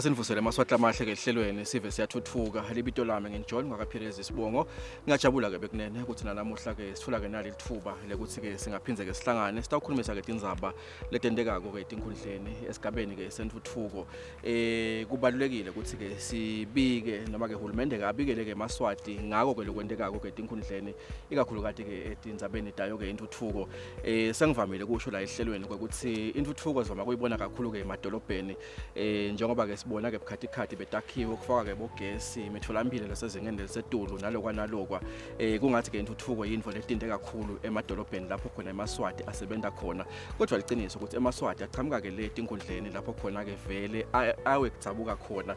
Asenivusele amaswati amahle ke ehlelweni Sive Siyatfutfuka libito lami nginjoni ngakaphireza isibongo ngiyajabula ke bekunene ukuthi nanamuhla ke sithula ke nali lithuba lekuthi ke singaphindze ke sihlangane sitawukhulumisa ke tindzaba letendekako ke etinkhundleni esigabeni ke sentfutfuko kubalulekile ukuthi ke sibike noma ke uhulumende ke abikele ke maswati ngako ke lokwentekako ke etinkhundleni ikakhulukati ke etindzabeni tayo ke intuthuko sengivamile kusho la ehlelweni ukuthi intuthuko zoma kuyibona kakhulu ke emadolobheni njengoba ke sibona ke bukhathi betakhiwe kufaka ke bogesi imitholampilo lasezingeni lelisetulu nalokwa nalokwa kungathi ke intuthuko yinto letinte kakhulu emadolobheni lapho khona emaswati asebenta khona kodwa liqiniso ukuthi emaswati aqhamuka ke leti inkundleni lapho khona ke vele awe kutsabuka khona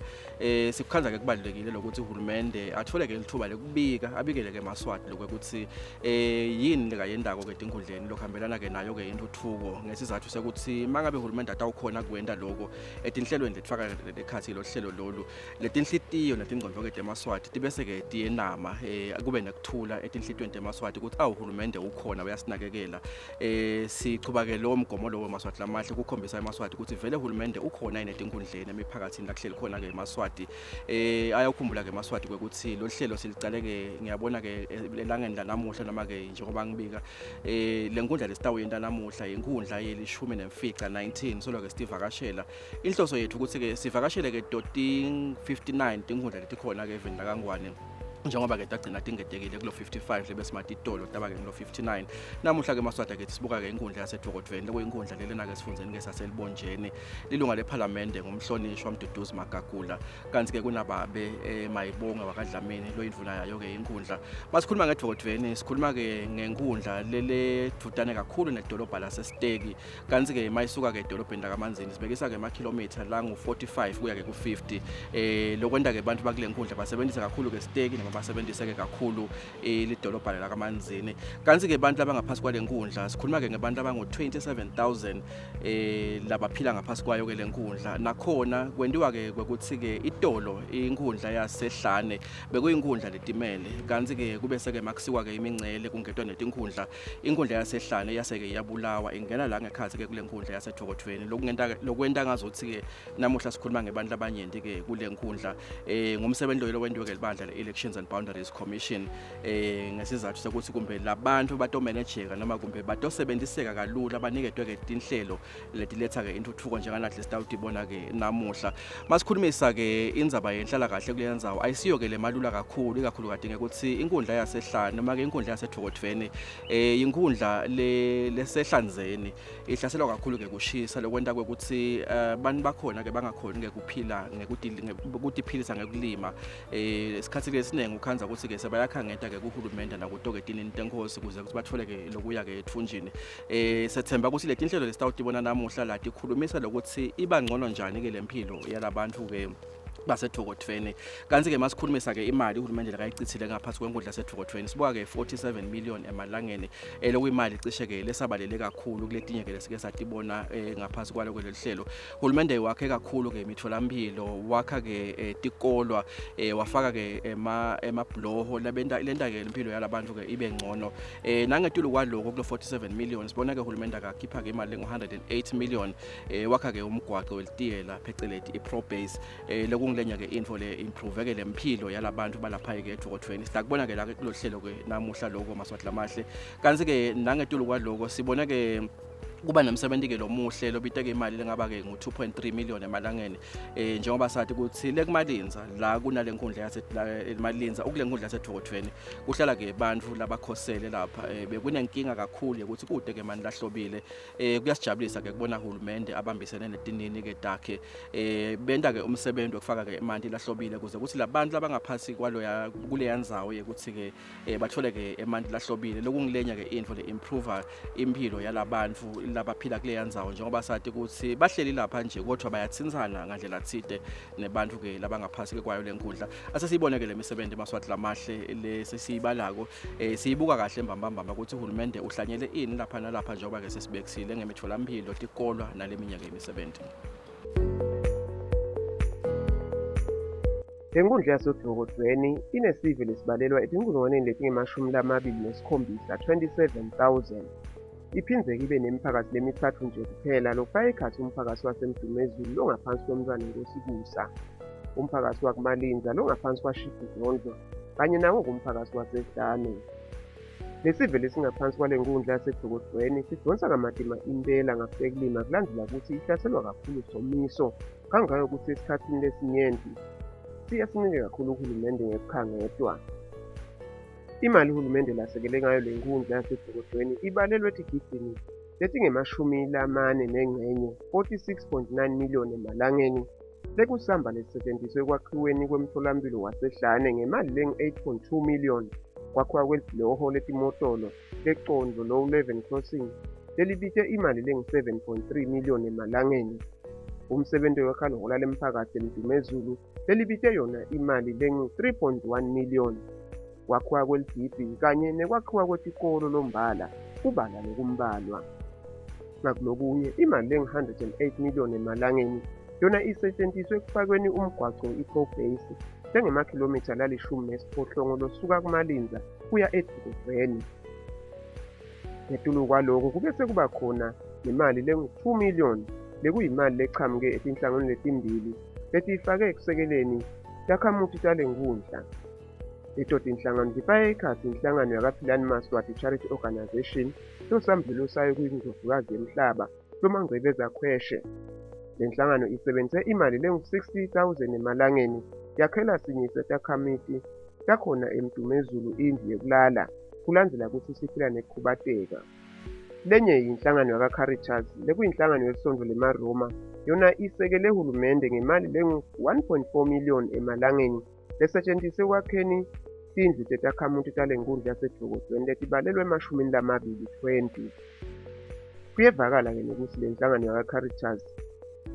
sikukhanza ke kubalulekile lokuthi uhulumende athole ke lithuba lekubika abikele ke emaswati lokuthi yini leka yendako ke tinkundleni lokuhambelana ke nayo ke intuthuko ngesizathu sekuthi mangabe uhulumende atawukhona kwenda lokho etinhlelweni letfaka lekhathi lo hlelo lolu letinhlitiyo netingqondo ke emaswati tibese ke tiyenama kube nekuthula etinhlitweni emaswati ukuthi uhulumende ukhona uyasinakekela sichuba ke lo mgomo lo wemaswati lamahle kukhombisa emaswati ukuthi vele uhulumende ukhona enetinkundleni emiphakathini la kuhleli khona ke emaswati ayakhumbula ke emaswati ukuthi lo hlelo silicale ke ngiyabona ke elangeni lanamuhla noma ke njengoba ngibika lenkundla lesitawuyenda namuhla inkundla yelishumi nemfica 19 solo ke sivakashela inhloso yethu ukuthi ke sivakashele ke 59 tinkundla letikhona ke eveni lakangwane njengoba ke tagcina tingedekile kulo 55 lebe smart itolo taba ke kulo 59 namuhla ke maswati ke sibuka ke inkundla yaseDVOKODVWENI lokuyinkundla lelena ke sifundeni ke saselibonjeni lilunga leParliament ngumhlonishwa uMduduzi Magagula kanti ke kunababe mayibonga wakadlamini lo indvuna yayo ke inkundla masikhuluma ngeDVOKODVWENI sikhuluma ke ngenkundla lele dudane kakhulu nedolobha laseSteki kanti ke mayisuka ke edolobheni lakaManzini sibekisa ke ama-kilometer la ngu45 kuya ke ku50 lokwenda ke abantu bakule nkundla basebenzisa kakhulu ke Steki basebenzise ke kakhulu lidolobha lakaManzini kanti ke abantu abangaphasi kwale nkundla sikhuluma ke ngabantu abangu 27000 labaphila ngaphasi kwayo ke lenkundla nakhona kwendiwa ke ukuthi ke itolo inkundla yasehlane bekuyinkundla letimele kanti ke kube seke makusiwa ke imincele kungedwa netinkundla inkundla yasehlane yaseke yabulawa ingena la ngekhathi ke kule nkundla yaseDVOKODVWENI lokwenta ngazothi ke namuhla sikhuluma ngabantu abanyenti ke kule nkundla ngumsebenzi lo wendiwe ke libandla le-elections and Boundaries Commission ngesizathu sokuthi kumbe labantu batomanageka noma kumbe batosebenziseka kalula banikedwe ke tinhlelo letiletha ke intuthuko njenganathi sitawudibona ke namuhla masikhulumisa ke indzaba yenhlala kahle kulenzawo ayisiyo ke lemalula kakhulu ikakhulu kadinge ukuthi inkundla yasehlane noma ke inkundla yaseDVOKODVWENI inkundla lesehlanzeni ihlaselwa kakhulu ke kushisa lokwenta ukuthi abantu bakhona ke bangakhoni ke kuphila ngekutiphilisa ngekulima isikhathi lesinenge ukhanza ukuthi ke sebayakhangeta ke kuhulumende nakutoketinini tenkosi kuze ukuthi bathole ke lokuya ke ethunjini sethemba ukuthi le tinhlelo lesitawudibona namuhla la tikhulumisa lokuthi iba ngcono njani ke lempilo yalabantu ke baseDVOKODVWENI kanti ke masikhulumisa ke imali uhulumende lakayichithile ngaphansi kwenkundla yaseDVOKODVWENI sibuka ke 47 million emalangeni lokuyimali cishe ke lesabalele kakhulu kuletinye ke lesike satibona ngaphansi kwalo kwelehlelo uhulumende wakhe kakhulu ke imitholampilo wakha ke tikolwa wafaka ke emabloho lenta ke impilo yalabantu ke ibe ngcono nangetulu kwaloko kulo 47 million sibona ke uhulumende akakhipha ke imali ngo108 million wakha ke umgwaqo welitiyela phecelezi iProbase lenya ke info le improve ke lempilo yalabantu balapha ke eDVOKODVWENI sidakubona ke la ke kulohlelo ke namuhla lokho maswati lamahle kanti ke nangetulu kwaloko sibona ke kuba nomsebenzi ke lomuhle lobiteke imali lengaba ke ngu2.3 million emalangeni njengoba sathi ukuthi lekumalinza la kunale nkundla yaseMalinza ukule nkundla yaseDVOKODVWENI kuhlala ke abantu labakhosele lapha bekunenkinga kakhulu ukuthi kude ke manje lahlobile kuyasijabulisa ke kubona uhulumende abambisene netinini ke takhe benda ke umsebenzi wokufaka ke imali lahlobile kuze ukuthi labantu labangaphasi kwalo kule yandzawo ukuthi ke bathole ke imali lahlobile lokungilenya ke info le improve impilo yalabantu labaphila kule yandzawo njengoba sathi ukuthi bahleli lapha nje kodwa bayathinsana ngandlela thide nebantu ke labangaphasi kwayo lenkundla asesibone ke lemisebenzi maswati lamahle lesisibalako siyibuka kahle mbambamba ukuthi uhulumende uhlanyele ini lapha nalapha njengoba ke sesibekisile ngemitholampilo tikolwa naleminye ke imisebenzi lenkundla yaseDVOKODVWENI inesive lesibalelwa etinkulungwaneni letingemashumi lamabili nesikhombisa 27,000 iphindze ibe nemiphakathi lemithathu nje kuphela lokufaka ekhathi umphakathi wasemdumezulu longaphansi komntwana inkosikusa, umphakathi wakumalinza longaphansi kwaShifudlondlo kanye nawo umphakathi wasehlane. Lesive lesingaphansi kwale nkundla yaseDVOKODWENI sidonsa kamadima impela ngasekulima kulandela ukuthi ihlaselwa kakhulu isomiso kangangokuthi esikhathini lesinyenti siyasinike kakhulu uhulumende ngekukhangedwa. Imali uhulumende lasekele ngayo le nkundla yaseDVOKODWENI ibalelwe etigidini letingama-40 46.9 million emalangeni lekusamba lesisetshenziswe ekwakhiweni kwemtholampilo wasehlane ngemali lengu-8.2 million kwakhiwa kwelibhiloho letimotolo lecondlo low level crossing lelibite imali lengu-7.3 million emalangeni. Umsebenzi wekhalongola lemphakathi emdumezulu lelibite yona imali lengu-3.1 million kwakhiwa kwelibhibhi kanye nekwakhiwa kwetikolo lombala kubala nokumbalwa. Nakulokunye imali lengu-108 million emalangeni yona isetshenziswe ekufakweni umgwaco i-Pro-base njengemakhilomitha la-18 losuka kumalinza kuya eDVOKODWENI. Ngetulu kwalokho kube sekuba khona nemali lengu-2 million lekuyimali lechamuke etinhlanganweni letimbili letiyifake ekusekeleni takhamuti tale nkundla. Leto tinhlangano zifake ekhathi inhlangano yakaPhilani Maswati Charity Organization losambululo sayo kwiNdlovukazi yemhlaba lomangcebeza khweshe. Le nhlangano isebenzise imali lengu-60,000 emalangeni yakhela sinye setakhamiti takhona emdumezulu indlu yekulala kulandzela kutsi siphila nekukhubateka. Lenye yinhlangano yakaCaritas lekuyinhlangano yesondlo lemaroma yona isekele hulumende ngemali lengu-1.4 million emalangeni lesetshenziswe ekwakheni tindlu tetakhamuti tale nkundla yaseDVOKODWENI letibalelwe 20. Kuyevakala-ke nokuthi le nhlangano yakaCaritas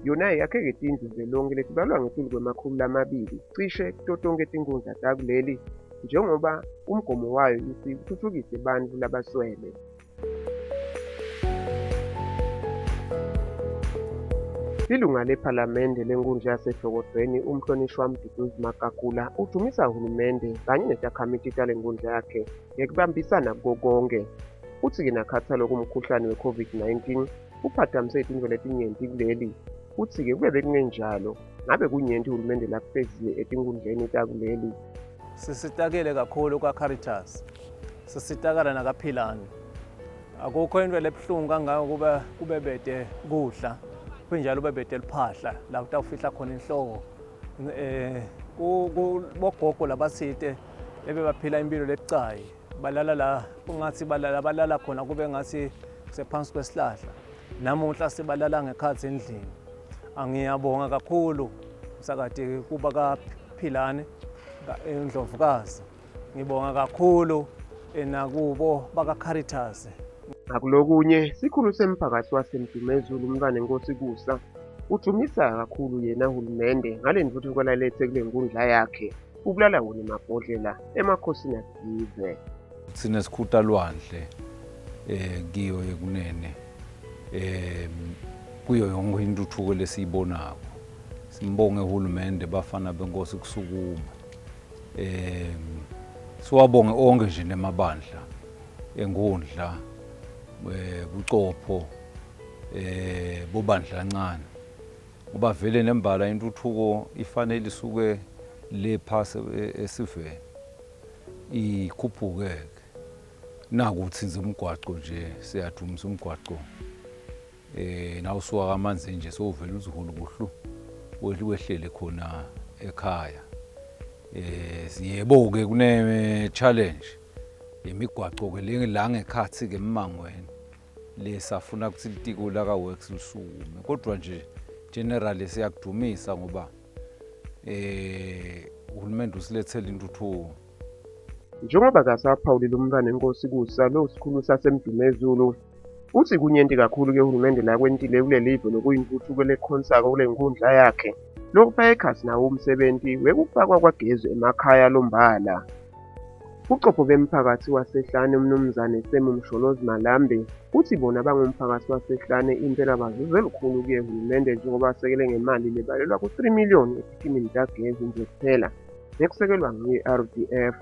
yona yakheke tindlu zelonke letibalwa ngetulu kwema-200 cishe kuto tonke tinkundla takuleli njengoba umgomo wayo uthi uthuthukise bantfu labaswele. Ilunga lephalamende lenkundla yaseDVOKODWENI umhlonishwa Mduduzi Makakula udumisa uhulumende kanye netakhamiti tale nkundla yakhe ngekubambisana kuko konke. Uthi-ke nakhathalo kumkhuhlane we-COVID-19 uphatamise tintfo letinyenti kuleli. Uthi-ke kube bekungenjalo ngabe kunyenti uhulumende lakufezile etinkundleni takuleli. Sisitakele kakhulu kwaCaritas, sisitakala nakaPhilani. Akukho into lebuhlungu kangako kuba kube bede kudla kunjalo bebede liphahla la utawufihla khona inhloko. Bogogo labasite ebebaphila impilo lebucayi balala la kungathi balala khona kube ngathi sephansi kwesihlahla. Namuhla sibalala ngekhathi endlini. Angiyabonga kakhulu sakade kuba kaPhilani Indlovukazi. Ngibonga kakhulu nakubo bakaCaritas. Ngakulokunye sikhulu semphakathi wasemdumezulu umntwana enkosikusa udumisa kakhulu yena hulumende ngale ntuthu kwalalethe kule nkundla yakhe ukulala wona emabhodlela emakhosini asive. Sinesikhuta lwandle kiyo yekunene kuyo yonke intuthuko lesiyibonako. Simbonge uhulumende bafana benkosi kusukuma. Siwabonge onke nje nemabandla enkundla bucopho bobandla kancane ngoba vele nembala intuthuko ifanele isuke le phasi esiveni ikhuphukeke nakuthi nje umgwaqo nje siyadumisa umgwaqo nawusuka kamanzi nje sowuvela uzihulu kuhlu wehlele khona ekhaya. Siyebo ke kune challenge imigwaqo ke la ngekhathi ke emangweni lesafuna ukuthi litiko la kaWorks lisukume kodwa nje generally siyakudumisa ngoba uhulumende usilethele intuthuko. Njengoba kasaphawulile umntwana enkosikusa lo sikhulu sasemdumezulu uthi kunyenti kakhulu ke uhulumende la kwentile kuleli live lokuyintuthuko lekhonsaka kule nkundla yakhe lokufaka ekhasi nawo umsebenzi wekufakwa kwagezi emakhaya lombala. Ucopho bemphakathi wasehlane umnumzane Semumsholozi Malambe uthi bona bangumphakathi wasehlane impela bazuze lukhulu kuye uhulumende njengoba asekele ngemali lebalelwa ku3 million esikimini tagezi nje kuphela nekusekelwa nge-RDF.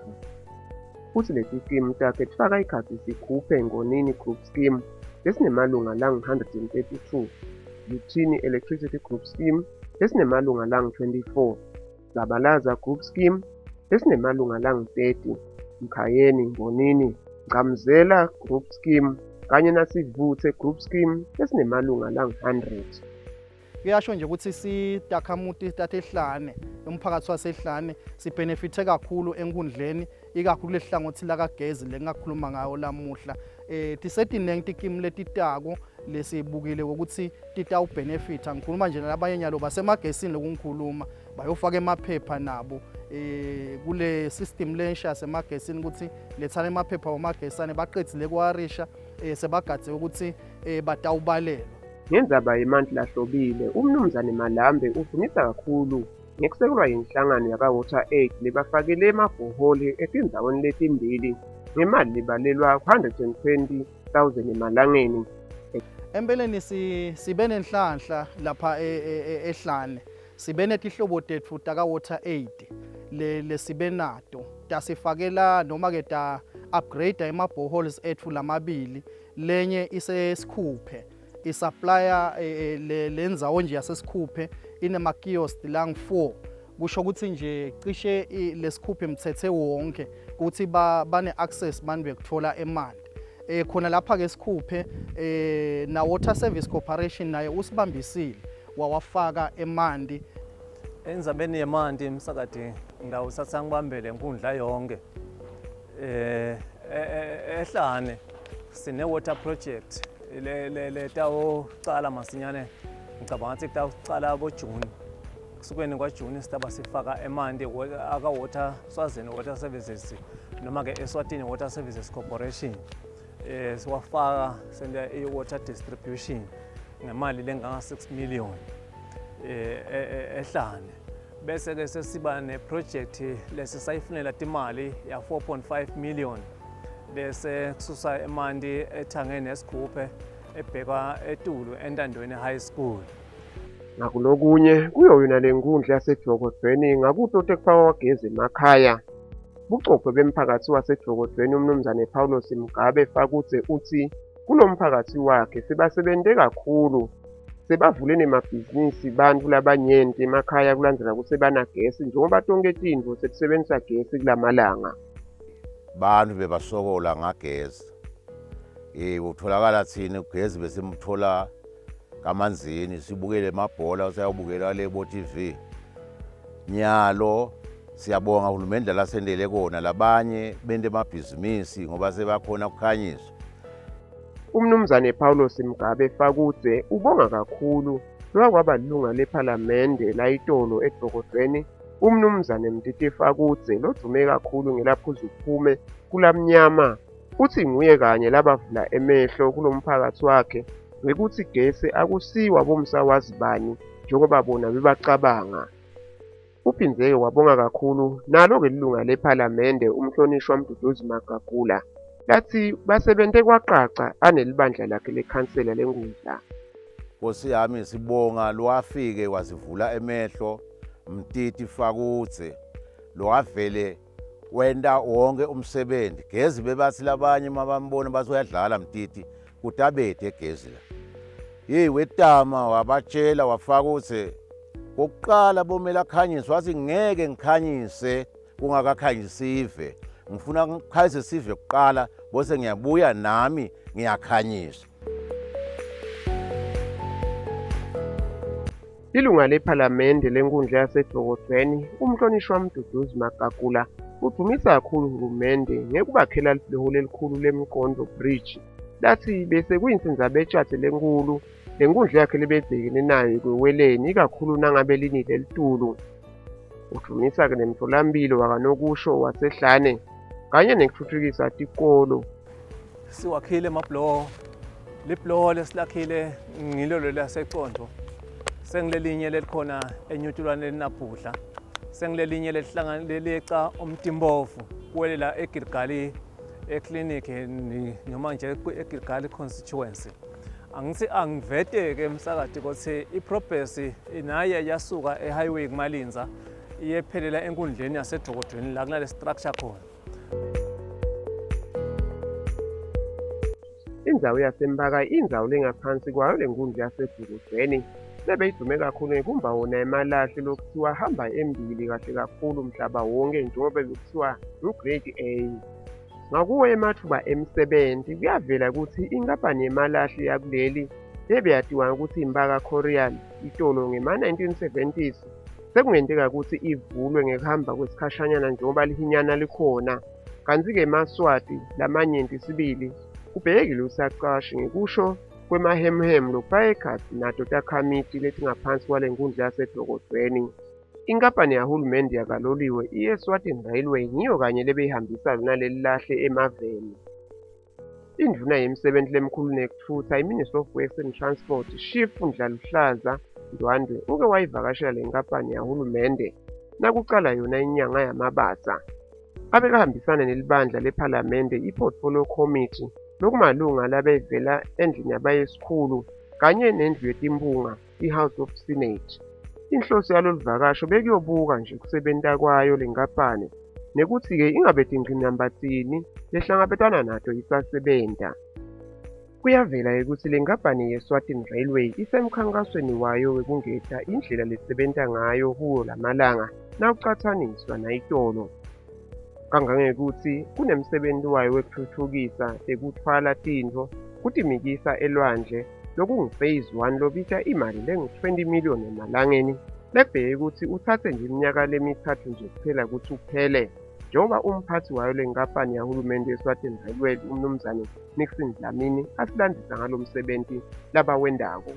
Uthi lesi scheme takhe sifaka ikhasi sikhuphe ngonini group scheme lesinemalunga langu-132, Siyatfutfuka Electricity Group Scheme lesinemalunga langu-24, Zabalaza Group Scheme lesinemalunga langu-30, Mkhayeni Ngonini Ngamzela Group Scheme kanye naSivuthe Group Scheme lesinemalunga langu-100. Kuyasho nje ukuthi sitakhamuti tatehlane umphakathi wasehlane sibenefithe kakhulu enkundleni ikakhulu lehlangothi lakagezi lengakhuluma ngayo lamuhla tisetinengi tikimu letitako lesibukile ukuthi titawubenefita ngikhuluma nje nalabanye nyalo basemagesini lokungikhuluma bayofaka emaphepha nabo kule system lensha semagesini ukuthi lethana emaphepha omagesane baqedile kwarisha sebagadze ukuthi batawubalela. Ngendzaba yeMantla Hlobile, umnumzane Malambe uvumisa kakhulu ngekusekelwa yinhlangano yaka-WaterAid lebafakele emabhoholi etindzaweni letimbili ngemali libalelwa 120,000 emalangeni. Empeleni sibe nenhlanhla lapha ehlane sibe netihlobo tetfu taka-WaterAid lesibe nato tasifakela noma ke ta upgrade emabhoholes etfu lamabili lenye isesikhuphe isupplier lendzawo nje yasesikhuphe inemakiosk lang-4 kusho ukuthi nje cishe lesikhuphe mthethe wonke ukuthi bane access manje bekuthola emanti khona lapha ke sikhuphe na Water Service Corporation naye usibambisile wawafaka emanti Enzabeni yemanti emsakade ngawusatha ngibambele enkundla yonke ehlane sine water project le tawucala masinyane ngicabanga ukuthi kutawucala boJune kusukweni kwaJune sitaba sifaka emanti aka Water Swazini Water Services noma ke Eswatini Water Services Corporation siwafaka senda i-water distribution ngemali lenganga 6 million ehlane bese ke sesiba neproject lesisayifunela imali ya 4.5 million bese kususa emanti ethangeni esikhuphe ebheka eTulu eNtandweni High School. Nakulokunye kuyo yona lenkundla yaseDVOKODVWENI ngakuphi otekufaka kwagezi emakhaya. Buchopho bemphakathi waseDVOKODVWENI umnumzane Paulos Mgabe Fakutse uthi kulomphakathi wakhe sebasebente kakhulu sebavule nemabhizinisi bantu labanyenti emakhaya kulandela kusebana gesi njengoba tonke tintfo setisebenzisa gesi kulamalanga. Bantu bebasokola ngagezi utholakala thina ugezi besimthola kamanzini sibukele emabhola sayabukela lebo TV nyalo siyabonga uhulumende lasendele kona labanye bende emabhizinisi ngoba sebakhona kukhanyiswa. Umnumzane Paulos Mgabe Fakutse ubonga kakhulu lokwaba lilunga lephalamende layitolo eDVOKODVWENI umnumzane Mtiti Fakutse lodume kakhulu ngelaphuzu uphume kulamnyama uthi nguye kanye labavula emehlo kulomphakathi wakhe ngekuthi gesi akusiwa bomsawazi bani njengoba bona bebacabanga. Uphindze wabonga kakhulu nalo ke lilunga lephalamende umhlonishwa Mduduzi Magagula lathi basebente kwacaca anelibandla lakhe lekhansela lenkundla. Nkosi yami sibonga lwafike wasivula emehlo Mtiti Fakutse lwavele wenda wonke umsebenzi gezi bebathi labanye mabambona basoyadlala Mtiti kutabethe gezi la wetama wabatshela Wafakutse kokuqala bomela khanyiswa wathi ngeke ngikhanyise kungakakhanyisive ngifuna ngikhanyise sive kuqala bose ngiyabuya nami ngiyakhanyisa. Ilunga lephalamende lenkundla yaseDVOKODVWENI umhlonishwa Mduduzi Magagula udumisa kakhulu uhulumende ngekubakhela lihole elikhulu lemqondo bridge lathi bese kuyinsinza betshathe lenkulu lenkundla yakhe lebedekene nayo kweweleni ikakhulu nangabe linile elitulu. Udumisa ke nemtholampilo wakanokusho wasehlane kanye nekuthuthukisa tikolo. Siwakhile amablowo liblowo lesilakhile ngilolo laseCondo sengilelinye lelikhona enyutulwane lenaphudla sengilelinye lelihlangana umtimbofu kuwelela eGilgali eclinic noma nje eGilgali constituency. Angithi angivete ke emsakade ukuthi iprogress inaye yasuka ehighway kuMalinza iyephelela enkundleni yaseDVOKODVWENI la kunale structure khona. indzawo yaseMbaka indzawo lengaphansi kwayo lenkundla yaseDVOKODVWENI lebeyidume kakhulu ngekumba wona emalahle lokuthiwa hamba embili kahle kakhulu mhlaba wonke njengoba bekuthiwa ngu-Grade A. Ngakuwo emathuba emisebenzi kuyavela ukuthi inkampani yemalahle yakuleli ebeyatiwa ukuthi iMbaka Coral itolo ngema-1970s sekungenteka ukuthi ivulwe ngekuhamba kwesikhashanyana njengoba lihinyana likhona. Kanti-ke eMaswati lamanyenti sibili kubhekile usaqashi ngekusho kwemahemhem lokufaka ekhatsi nato takhamiti letingaphansi kwale nkundla yaseDVOKODVWENI. Inkampani yahulumende yakaloliwe i-Eswatini Railway ngiyo kanye lebeyihambisa lona leli lahle emaveni. Indvuna yemisebenzi lemkhulu nekuthutha i-Minister of Works and Transport Siyatfutfuka Ndwandwe uke wayivakashela le nkampani yahulumende nakucala yona inyanga yamabasa. Abekahambisana nelibandla lephalamende i-Portfolio Committee lokumalunga labevela endlini yabayesikhulu kanye nendlu yetimbunga i-House of Senate. Inhloso yalolu vakasho bekuyobuka nje kusebenta kwayo le nkampani nekuthi-ke ingabe tingqinambatsini lehlangabetana nato isasebenta. Kuyavela ukuthi le nkampani ye-Eswatini Railway isemkhankasweni wayo wekungetha indlela lesebenta ngayo kuwo lamalanga nawucathaniswa nayitolo. Kangangekuthi kunemsebenzi wayo wekuthuthukisa ekuthwala tintfo kutimikisa elwandle lokungu-phase 1 lobita imali lengu-20 million emalangeni lebheke ukuthi uthathe nje iminyaka lemithathu nje kuphela ukuthi uphele njengoba umphathi wayo le nkampani yahulumende ye-Eswatini Railway umnumzane Nixon Dlamini asilandisa ngalo msebenzi labawendako.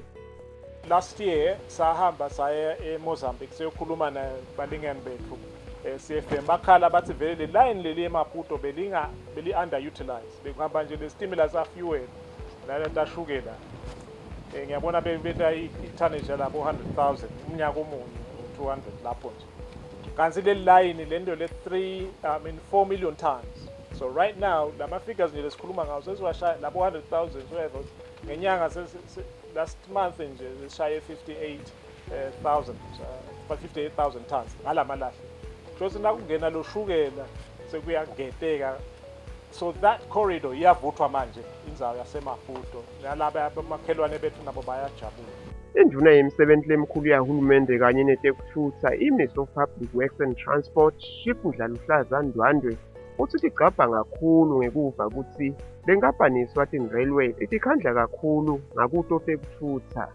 Last year sahamba saya eMozambique siyokhuluma nabalingani bethu CFM bakhala bathi vele le line leli eMaputo beli underutilized bekuhamba nje lestimela sa fuel nalento ashukela ngiyabona bebetha itonnage labo 100,000 umnyaka omunye 200 lapho nje kanti le line lento le 4 million tons. So right now lama figures nje lesikhuluma ngawo sesiwashaya labo 100,000 whatever ngenyanga last month nje sishaya 58,000 tons ngalamalahle. Because nakungena lo shukela sekuyageteka. So that corridor iyavuthwa manje indzawo yaseMaputo nalaba abamakhelwane bethu nabo bayajabula. Indvuna yemisebenzi lemkhulu yahulumende kanye netekuthutha i-Minister of Public Works and Transport Siyatfutfuka Ndwandwe uthi igcabha kakhulu ngekuva ukuthi le nkampani ye-Eswatini Railway itikhandla kakhulu ngakuto tekuthutha.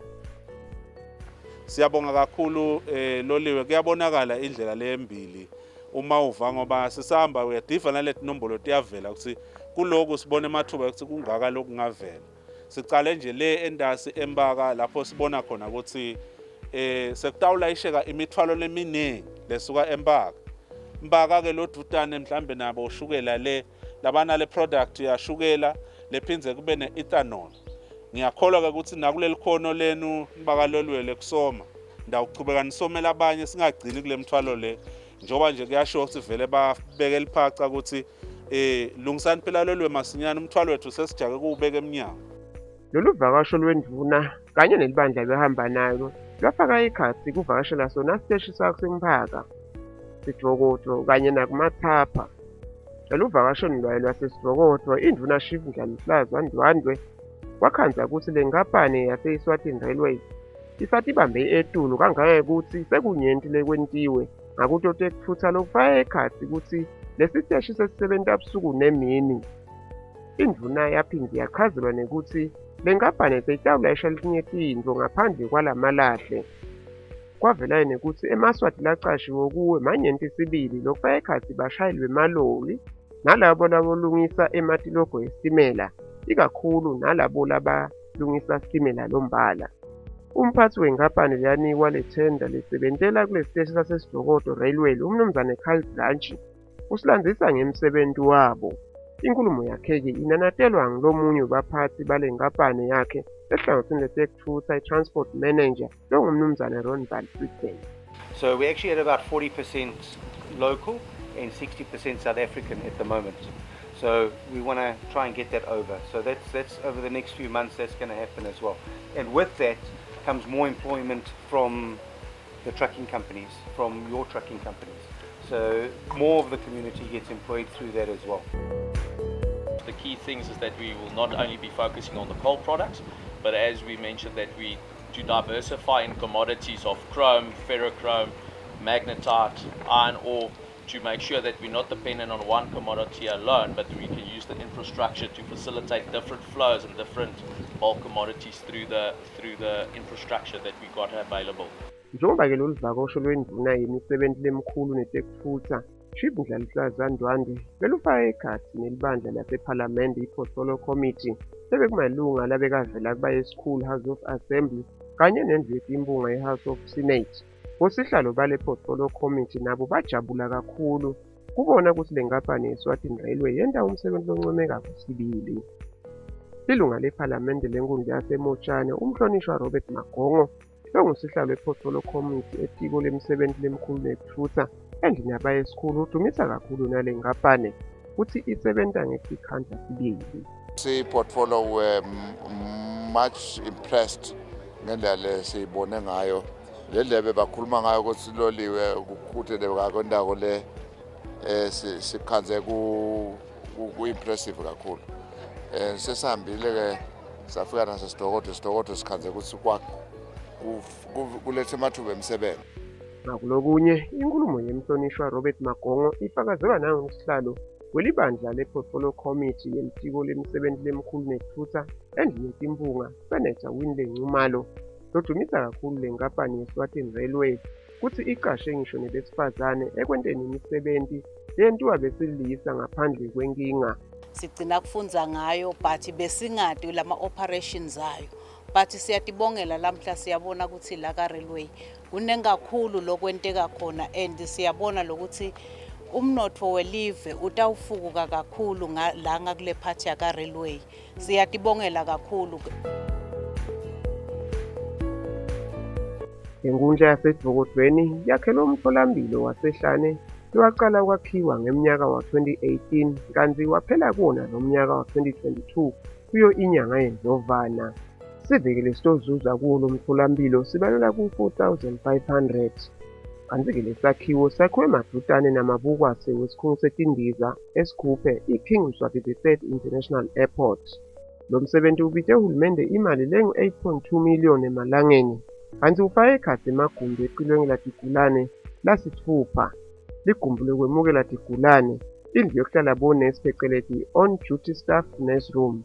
Siyabonga kakhulu loliwe kuyabonakala indlela lembili uma uva ngoba sisahamba uyadiva naleti nombolo tiyavela ukuthi kuloku sibone emathuba ukuthi kungaka lokungavela. Sicale nje le endasi eMbaka lapho sibona khona ukuthi sekutawulayisheka imithwalo leminingi lesuka eMbaka. Mbaka ke lodutane mhlambe nabo ushukela labana le product yashukela lephinze kube ne-ethanol. Ngiyakholwa ke ukuthi nakuleli khono lenu Mbaka lolwe lekusoma ndawuchubeka nisomela abanye singagcini kule mthwalo le njoba nje kuyasho ukuthi vele babeke liphaca ukuthi lungisani phela lolwe masinyana umthwalo wethu sesijake kuubeka eminyango. Lolu vakasho lwendvuna kanye nelibandla behamba nalo lwafaka ikhatsi kuvakashela sona siteshi sakho seMphaka Sithokoto kanye nakumathapha. Lolu vakasho lwayo lwaseSithokoto indvuna Siyatfutfuka Ndwandwe wakhanza ukuthi le nkampani yase-Eswatini Railway isatibambe etulu kangangekuthi sekunyenti lekwentiwe ngakuto tekuthutha lokufaka ekhatsi ukuthi lesiteshi sesisebenta ebusuku nemini. Indvuna yaphinde yachazelwa nekuthi le nkampani seyitawulayisha letinye tintfo ngaphandle kwalamalahle. Kwavela nekuthi eMaswati lacashiwe kuwe manyenti sibili lokufaka ekhatsi bashayeli bemaloli nalabo labolungisa ematilogo esitimela ikakhulu nalabo labalungisa sitimela lombala. Umphathi wenkampani leyanikwa lethenda lesebentela kule siteshi saseSithokoto Railway umnumzane Branch usilandzisa ngemsebenzi wabo. Inkulumo yakhe-ke inanatelwa ngilomunye wabaphathi bale nkampani yakhe ehlangothini letekuthutha i-Transport Manager longumnumzane Sweden. So we actually at about 40% local and 60% South African at the moment. So we want to try and get that over. So that's over the next few months that's going to happen as well. And with that comes more employment from the trucking companies, from your trucking companies. So more of the community gets employed through that as well. The key things is that we will not only be focusing on the coal products, but as we mentioned that we to diversify in commodities of chrome, ferrochrome, magnetite, iron ore, to make sure that we're not dependent on one commodity alone, but we can use the infrastructure to facilitate different flows and different bulk commodities through the infrastructure that we got available. Njengoba-ke lolu vakosho lwenduna yemisebenzi lemkhulu netekufutha, Chief Ndlalihlaza Ndwandwe belufaka ekhathi nelibandla lasephalamende i-Portfolio Committee ebekumalunga labekavela kuba ye-School House of Assembly kanye nendlu yetimbunga ye-House of Senate. Osihlalo bale Portfolio Committee nabo bajabula kakhulu kubona ukuthi le nkampani ye-Eswatini Railway yenta umsebenzi oncomeka kusibili. Ilunga lephalamende lenkundla yaseMotshane umhlonishwa Robert Magongo ongusihlalo we-Portfolio Committee etiko lemisebenzi lemkhulu nekufutha endlini yabayesikhulu udumisa kakhulu nale nkampani futhi isebenza ngesikhandla sibili. Si-portfolio were much impressed ngendlela siyibone ngayo. Le ndebe bakhuluma ngayo ukuthi loliwe ukukhuthele kakwendawo le sikhanze ku-impressive kakhulu. Sesihambile ke safika nasesitokodo sikhanze ukuthi kulethe amathuba emisebenzi. Ngakulokunye inkulumo yemhlonishwa Robert Magongo ifakazelwa nangosihlalo welibandla le-Portfolio Committee yelitiko lemisebenzi lemkhulu nekufutha endlini yetimbunga Senator Winnie Ncumalo lodumisa kakhulu le nkampani ye-Eswatini Railway kuthi iqashe ngisho nebesifazane ekwenteni imisebenzi yenziwa besilisa ngaphandle kwenkinga. Sigcina kufunza ngayo but besingadi lama operations ayo. But siyatibongela lamhla siyabona ukuthi la ka railway kunengakhulu lokwenteka khona and siyabona lokuthi umnotfo welive utawufukuka kakhulu la ngakule part ya ka railway. Siyatibongela kakhulu. Inkundla yaseDVOKODVWENI yakhelwe umtholampilo wasehlane lwaqala ukwakhiwa ngeminyaka wa-2018 kanti waphela kuwona nomnyaka wa-2022 kuyo inyanga yeNdlovana. Sive-ke sitozuza kuwo lo mtholampilo sibalela ku-4,500 kanti-ke lesakhiwo sakhiwe madutane namabukwase wesikhungo setindiza esigubhe i-King Mswati III International Airport. Lo msebenzi ubite uhulumende imali lengu-8.2 million emalangeni kanti ufake ekhathi emagumbi ecilweni latigulane lasithupha, ligumbi lokwemukela tigulane, indlu yokuhlala bonesi phecelezi on-duty staff nurse room,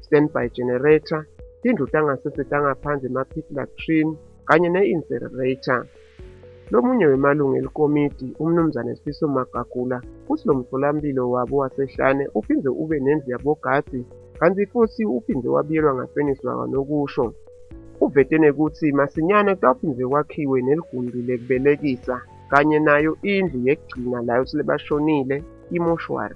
standby generator, indlu tangasese tangaphandle ama-pit latrine kanye ne-incinerator. Lomunye wemalungu elikomiti umnumzane Sifiso Magagula futhi lo mtholampilo wabo wasehlane uphinde ube nendlu yabogadi kanti futhi uphinde wabiyelwa ngafeniswa kanokusho. Uvetene ukuthi masinyane kutawuphinde kwakhiwe neligumbi lekubelekisa kanye nayo indlu yekugcina layo silebashonile imoshwari.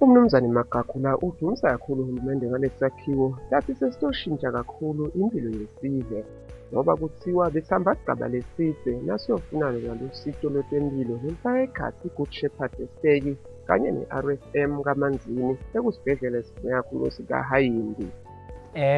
Umnumzane Magagula udumisa kakhulu uhulumende ngalesi sakhiwo lathi sesitoshintsha kakhulu impilo yesive ngoba kuthiwa besihamba sigaba leside nasiyofuna ngalusito lwetempilo lufaka ekhathi i-Good Shepherd Estate kanye ne-RSM kaManzini ekusibhedlela esikakhulu sikaHayindi.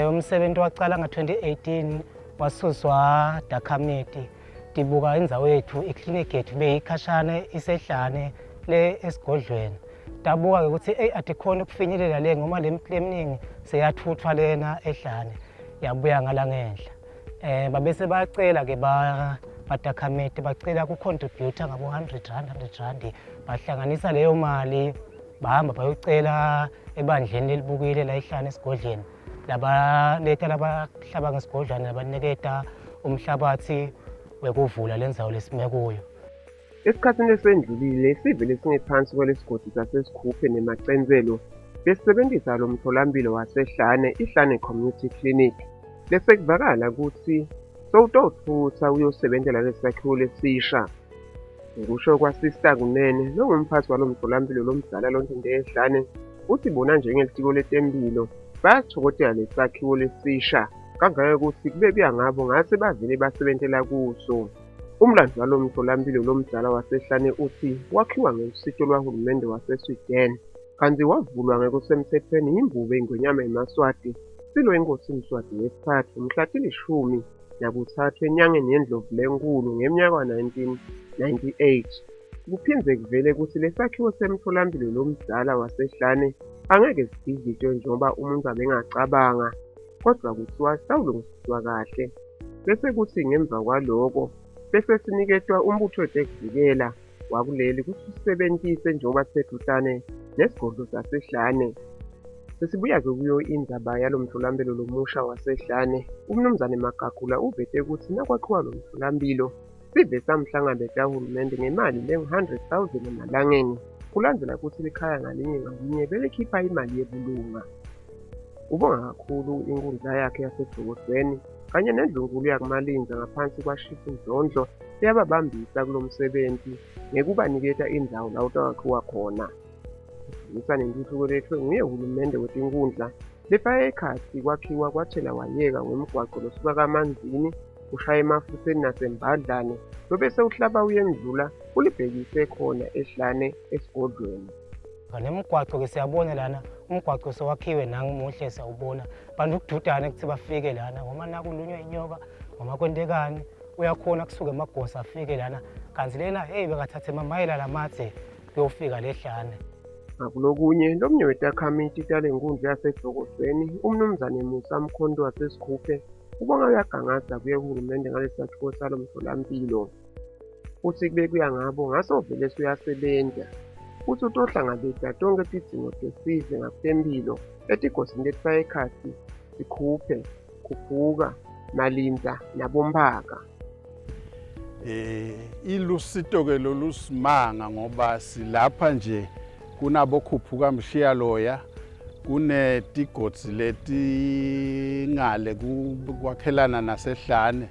Umsebenzi waqala nga-2018 wasuswa dakhamiti tibuka indzawo yethu iklinikhi yethu beyikhashane isehlane le esigodlweni. Tabuka ukuthi atikhona ukufinyelela le ngoma le eminingi seyathuthwa lena ehlane yabuya ngala ngenhla. Babese bacela ke badakhamiti bacela ku-contributor ngabo 100 rand bahlanganisa leyo mali bahamba bayocela ebandleni elibukile la ehlane esigodlweni. Labaletha labahlaba ngesigodlwane labaniketa umhlabathi wekuvula lendzawo lesime kuyo. Esikhathini esendlulile sive lesingephansi kwalesigodi sasesikhuphe nemacenzelo besisebenzisa lo mtholampilo wasehlane ihlane community clinic bese kuvakala ukuthi sowutawuthutha uyosebenzela lesakhiwo lesisha. Ngisho kwasista kunene longumphathi walo mtholampilo lomdala lonto ehlane uthi bona njengelitiko letempilo bayathokotela lesakhiwo lesisha kangaka ukuthi kube buyangabo ngase bavele basebenzela kuso. Umlando walo mtholampilo lomdala wasehlane uthi wakhiwa ngesito lwahulumende waseSweden kanti wavulwa ngekusemthethweni yimbubo engonyama eMaswati silo inkosi Mswati wesithathu mhla til-13 enyangeni yeNdlovu lenkulu ngeminyaka wa-1998. Kuphindze kuvele ukuthi lesakhiwo semtholampilo lomdala wasehlane Angeke sidiziswe njengoba umuntu abengacabanga, kodwa kuthiwa sawulungisiswa kahle. Bese kuthi ngemva kwaloko, bese siniketwa umbutho wetekuvikela wakuleli ukuthi sisebenzise njengoba siseduhlane nesigodlo sasehlane. Sesibuya-ke kuyo indaba yalo mtholampilo lomusha wasehlane. Umnumzane Magagula uvete ukuthi nakwakhiwa lo mtholampilo sive samhlangabeza uhulumende ngemali lengu-100,000 emalangeni, kulandela ukuthi likhaya ngalinye ngalinye belikhipha imali yebulunga. Ubonga kakhulu inkundla yakhe yaseDokodweni kanye nendlunkulu yakuMalinza ngaphansi kwaShifu Ndlondlo eyababambisa kulo msebenzi ngekubaniketa indawo la kwakhiwa khona. Isibonisa nentuthuko lethu nguye uhulumende wetinkundla lefake ekhathi kwakhiwa kwathela wayeka ngomgwaqo losuka kaManzini ushaya emafuseni nasembadlane lobese uhlaba uyendlula ulibhekise khona ehlane esigodlweni. Nemigwaqo-ke siyabona lana umgwaqo sowakhiwe nangemuhle siyawubona bantu ukududana kuthi bafike lana ngoma nakulunywa inyoka ngoma kwentekani uyakhona kusuka emagosa afike lana kanti lena hey bekathathe mamayela lamathe kuyofika lehlane. Ngakulokunye lomnye wetakhamiti tale nkundla yaseDokodweni umnumzane Musa Mkhonto waseSikhuphe ubonga uyagangaza kuye uhulumende ngalesakhiwo salo mtholampilo. Uthi kube kuya ngabo ngaso vele suyasebenza. Uthi utohlangabeza tonke tidzingo tesive ngakutempilo etigosini letifake ekhatsi Sikhuphe, Khuphuka, Malinza naboMphaka. Ilusito-ke lolusimanga ngoba silapha nje kunabo Khuphuka Mshiyaloya kunetigodzi letingale kwakhelana nasehlane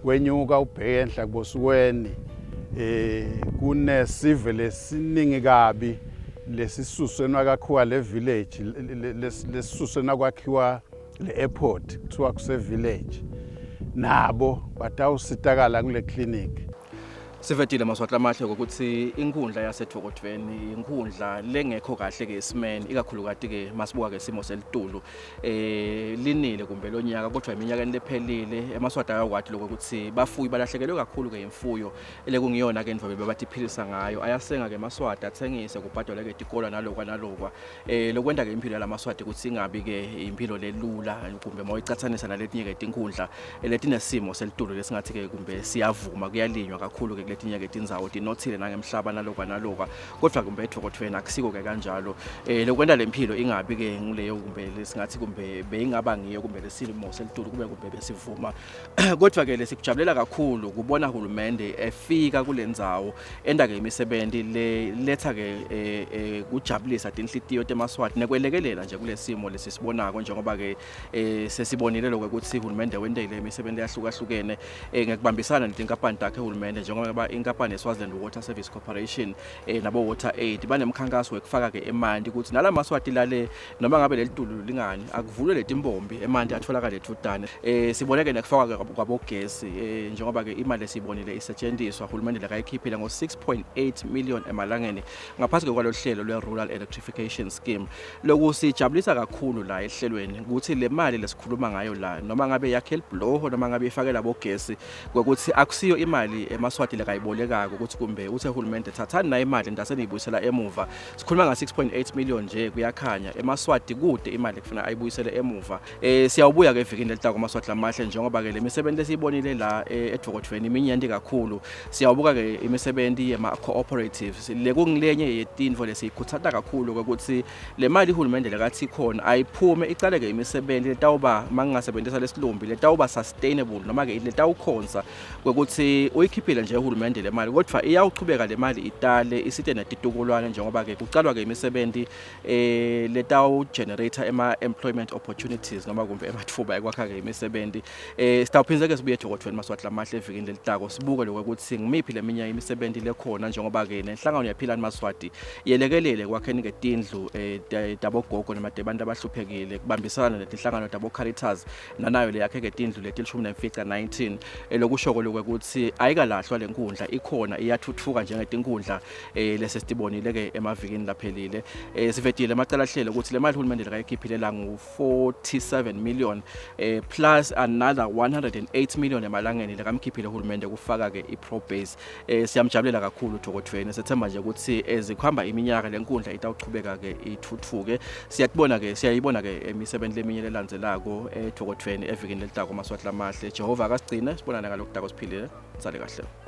kwenyuka ubheke enhla kuboSO1E20 kune Sive lesiningi kabi lesisusena kwakhiwa le village lesisusena kwakhiwa le airport kuthiwa kuse village nabo batawusitakala kule clinic. Sivetile maswahla amahle ukuthi inkundla yaseDokodweni inkundla lengekho kahle ke esimeni ikakhulukazi ke masibuka ke simo selitulu linile kumbe lonyaka kodwa iminyakeni lephelile emaswahla ayakwathi lokho ukuthi bafuyi balahlekelwe kakhulu ke imfuyo lekungiyona ke indaba bebathi iphilisa ngayo ayasenga ke maswahla athengise kubhadala ke itikolo nalokwa lokwenda ke impilo yalamaswahla ukuthi ingabi ke impilo lelula kumbe mawuyicathanisa naletinye ke inkundla letinesimo selitulu lesingathi ke kumbe siyavuma kuyalinywa kakhulu ke letinye ke tindzawo tinothile nangemhlaba nalokwa kodwa kumbe eDokodweni akusiko ke kanjalo lokwenda lempilo ingabi ke ngileyo kumbe lesingathi kumbe beyingaba ngiyo kumbe lesimo selitulu kube kumbe besivuma kodwa ke lesikujabulela kakhulu kubona uhulumende efika kulendzawo enda ke imisebenzi letha ke kujabulisa tinhlitiyo temaswati nekwelekelela nje kulesimo lesisibonako njengoba ke sesibonile lokho ukuthi uhulumende wendele imisebenzi yahlukahlukene ngekubambisana netinkampani takhe uhulumende njengoba inkampani eSwaziland Water Service Corporation nabo Water Aid banemkhankaso wekufaka ke emanti ukuthi nalamaswati lale noma ngabe lelitulu lingani akuvulwe letimbombi emanti atholakala eThudane siboneke nekufaka kwabogesi njengoba ke imali esibonile isetshenziswa uhulumende lakayikhiphile ngo6.8 million emalangeni ngaphansi kwalo hlelo lwe-Rural Electrification Scheme lokusijabulisa kakhulu la ehlelweni ukuthi le mali lesikhuluma ngayo la noma ngabe yakhel bloho noma ngabe ifakela bogesi ukuthi akusiyo imali emaswati lekayibolekako ukuthi kumbe uthe uhulumende thathani na imali ndaseniyibuyisela emuva sikhuluma nga6.8 million nje kuyakhanya emaswati kude imali kufuna ayibuyisele emuva siyawubuya ke evikini letako amaswati lamahle njengoba ke lemisebenzi esiyibonile la eDokodweni iminyenti kakhulu siyawubuka ke imisebenzi yema cooperatives lekungilenye yetinvo lesiyikhuthaza kakhulu ukuthi le mali uhulumende lekathi khona ayiphume icale ke imisebenzi letawuba mangingasebenzisa lesilumbi letawuba sustainable noma ke letawukhonza ukuthi uyikhiphile nje uhulumende le mali kodwa iyawuchubeka le mali itale isite netitukulwane njengoba ke kucalwa ke imisebenzi letawu generator employment opportunities noma kumbe emathuba ekwakha ke imisebenzi sitawuphinze ke sibuye eDokodweni maswahla amahle evikini lelitako sibuke lokho ukuthi ngimiphi leminya imisebenzi lekhona njengoba ke nenhlangano yaphilani maswati yelekelele kwakheni ke tindlu tabogogo nemadebantu abahluphekile kubambisana netinhlangano tabo Caritas nanayo le yakhe ke tindlu letilishumi nemfica 19 lokusho lokho ukuthi ayikalahlwa lenkundla lenkundla ikhona iyathuthuka njengetinkundla lese sitibonile ke emavikini laphelile sivedile amacala ahlelo ukuthi le mali uhulumende likayikhiphile la ngu47 million plus another 108 million emalangeni lekamkhiphile uhulumende kufaka ke iPro Base siyamjabulela kakhulu uDokodweni sethemba nje ukuthi ezikhamba iminyaka lenkundla itawuchubeka ke ithuthuke siyayibona ke imisebenzi leminye lelandzelako eDokodweni evikini lelitako maswahla amahle Jehova akasigcine sibonana ngalokudako siphilile sale kahle